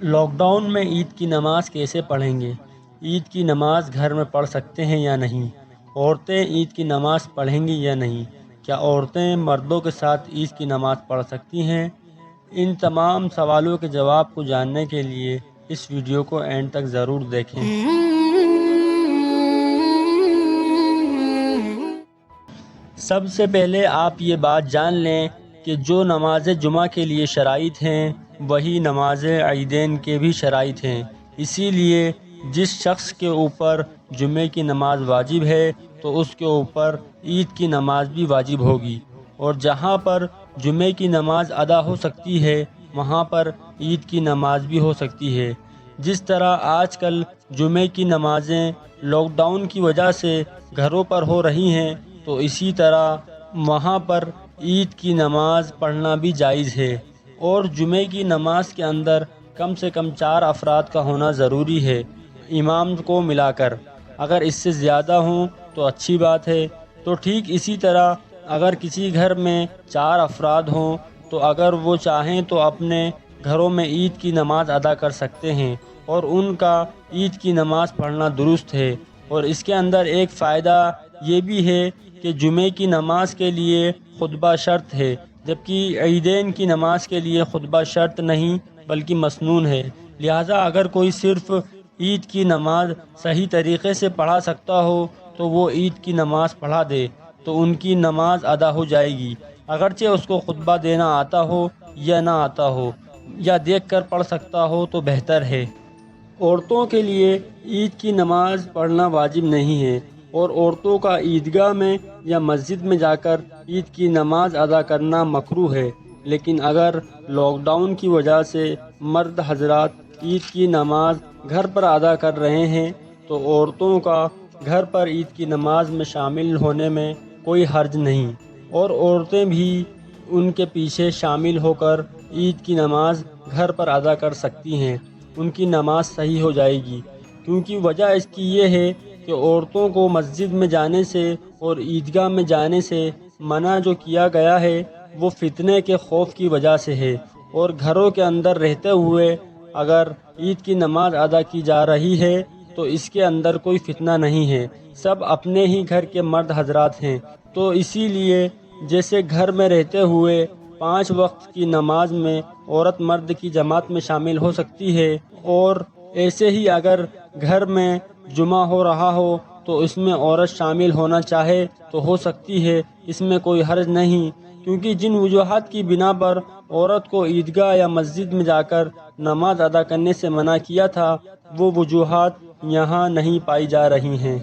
Lock down میں عید کی نماز کیسے پڑھیں گے؟ عید کی نماز گھر میں پڑھ سکتے ہیں یا نہیں؟ عورتیں عید کی نماز پڑھیں گی یا نہیں؟ کیا عورتیں مردوں کے ساتھ عید کی نماز پڑھ سکتی ہیں؟ ان تمام سوالوں کے جواب کو جاننے کے لیے اس ویڈیو کو اینڈ تک ضرور دیکھیں۔ سب سے پہلے آپ یہ بات جان لیں کہ جو نماز جمعہ کے لیے شرائط ہیں وہی نماز عیدین کے بھی شرائط ہیں۔ اسی لیے جس شخص کے اوپر جمعے کی نماز واجب ہے تو اس کے اوپر عید کی نماز بھی واجب ہوگی، اور جہاں پر جمعے کی نماز ادا ہو سکتی ہے وہاں پر عید کی نماز بھی ہو سکتی ہے۔ جس طرح آج کل جمعے کی نمازیں لاک ڈاؤن کی وجہ سے گھروں پر ہو رہی ہیں، تو اسی طرح وہاں پر عید کی نماز پڑھنا بھی جائز ہے، اور جمعے کی نماز کے اندر کم سے کم 4 افراد کا ہونا ضروری ہے امام کو ملا کر۔ اگر اس سے زیادہ ہوں تو اچھی بات ہے۔ تو ٹھیک اسی طرح اگر کسی گھر میں 4 افراد ہوں تو اگر وہ چاہیں تو اپنے گھروں میں عید کی نماز ادا کر سکتے ہیں، اور ان کا عید کی نماز پڑھنا درست ہے۔ اور اس کے اندر ایک فائدہ یہ بھی ہے کہ جمعے کی نماز کے لیے خطبہ شرط ہے، جبکہ عیدین کی نماز کے لیے خطبہ شرط نہیں بلکہ مسنون ہے۔ لہٰذا اگر کوئی صرف عید کی نماز صحیح طریقے سے پڑھا سکتا ہو تو وہ عید کی نماز پڑھا دے تو ان کی نماز ادا ہو جائے گی، اگرچہ اس کو خطبہ دینا آتا ہو یا نہ آتا ہو، یا دیکھ کر پڑھ سکتا ہو تو بہتر ہے۔ عورتوں کے لیے عید کی نماز پڑھنا واجب نہیں ہے، اور عورتوں کا عیدگاہ میں یا مسجد میں جا کر عید کی نماز ادا کرنا مکروہ ہے۔ لیکن اگر لاک ڈاؤن کی وجہ سے مرد حضرات عید کی نماز گھر پر ادا کر رہے ہیں تو عورتوں کا گھر پر عید کی نماز میں شامل ہونے میں کوئی حرج نہیں، اور عورتیں بھی ان کے پیچھے شامل ہو کر عید کی نماز گھر پر ادا کر سکتی ہیں۔ ان کی نماز صحیح ہو جائے گی، کیونکہ وجہ اس کی یہ ہے کہ عورتوں کو مسجد میں جانے سے اور عیدگاہ میں جانے سے منع جو کیا گیا ہے وہ فتنے کے خوف کی وجہ سے ہے، اور گھروں کے اندر رہتے ہوئے اگر عید کی نماز ادا کی جا رہی ہے تو اس کے اندر کوئی فتنہ نہیں ہے، سب اپنے ہی گھر کے مرد حضرات ہیں۔ تو اسی لیے جیسے گھر میں رہتے ہوئے 5 وقت کی نماز میں عورت مرد کی جماعت میں شامل ہو سکتی ہے، اور ایسے ہی اگر گھر میں جمعہ ہو رہا ہو تو اس میں عورت شامل ہونا چاہے تو ہو سکتی ہے، اس میں کوئی حرج نہیں، کیونکہ جن وجوہات کی بنا پر عورت کو عیدگاہ یا مسجد میں جا کر نماز ادا کرنے سے منع کیا تھا وہ وجوہات یہاں نہیں پائی جا رہی ہیں۔